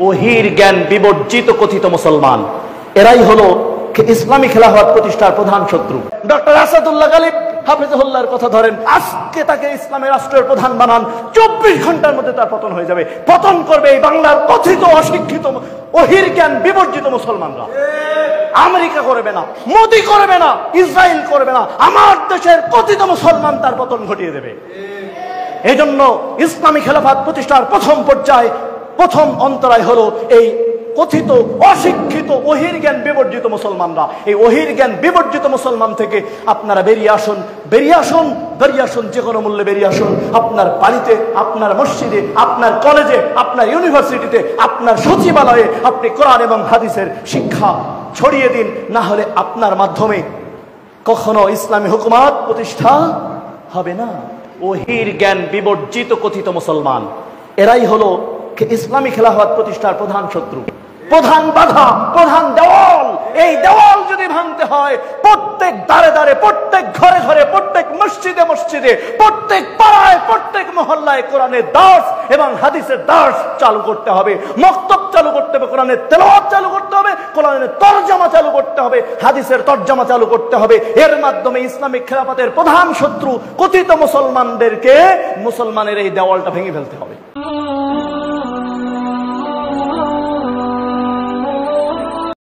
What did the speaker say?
ওহির জ্ঞান বিবর্জিত কথিত মুসলমান, এরাই হলো ইসলামী খেলাফত প্রতিষ্ঠার প্রধান শত্রু। ডক্টর আসাদুল্লাহ গালিব হাফিজুল্লাহর কথা ধরেন, আজকে তাকে ইসলামের রাষ্ট্রের প্রধান বানান, 24 ঘন্টার মধ্যে তার পতন হয়ে যাবে। পতন করবে এই বাংলার কথিত অশিক্ষিত ওহির জ্ঞান বিবর্জিত মুসলমানরা। আমেরিকা করবে না, মোদি করবে না, ইসরায়েল করবে না, আমার দেশের কথিত মুসলমান তার পতন ঘটিয়ে দেবে। এই জন্য ইসলামী খেলাফত প্রতিষ্ঠার প্রথম পর্যায়ে, প্রথম অন্তরায় হলো এই কথিত অশিক্ষিত ওহির জ্ঞান বিবর্জিত মুসলমানরা। এই ওহির জ্ঞান বিবর্জিত মুসলমান থেকে আপনারা বেরিয়ে আসুন, বেরিয়ে আসুন, বেরিয়ে আসুন, যে কোনো মূল্যে বেরিয়ে আসুন। আপনার বাড়িতে, আপনার মসজিদে, আপনার কলেজে, আপনার ইউনিভার্সিটিতে, আপনার সচিবালয়ে আপনি কোরআন এবং হাদিসের শিক্ষা ছড়িয়ে দিন। না হলে আপনার মাধ্যমে কখনো ইসলামী হুকুমত প্রতিষ্ঠা হবে না। ওহির জ্ঞান বিবর্জিত কথিত মুসলমান, এরাই হলো ইসলামী খেলাফত প্রতিষ্ঠার প্রধান শত্রু, প্রধান বাধা, প্রধান দেওয়াল। এই দেওয়াল যদি ভাঙতে হয়, প্রত্যেক দ্বারে দ্বারে, প্রত্যেক ঘরে ঘরে, প্রত্যেক মসজিদে মসজিদে, প্রত্যেক পাড়ায়, প্রত্যেক মহল্লায় কোরআনের দার্স এবং হাদিসের দার্স চালু করতে হবে, মক্তব চালু করতে হবে, কোরআনের তেলাওয়াত চালু করতে হবে, কোরআনের তরজমা চালু করতে হবে, হাদিসের তরজমা চালু করতে হবে। এর মাধ্যমে ইসলামিক খেলাফতের প্রধান শত্রু কথিত মুসলমানদেরকে, মুসলমানের এই দেওয়ালটা ভেঙে ফেলতে হবে।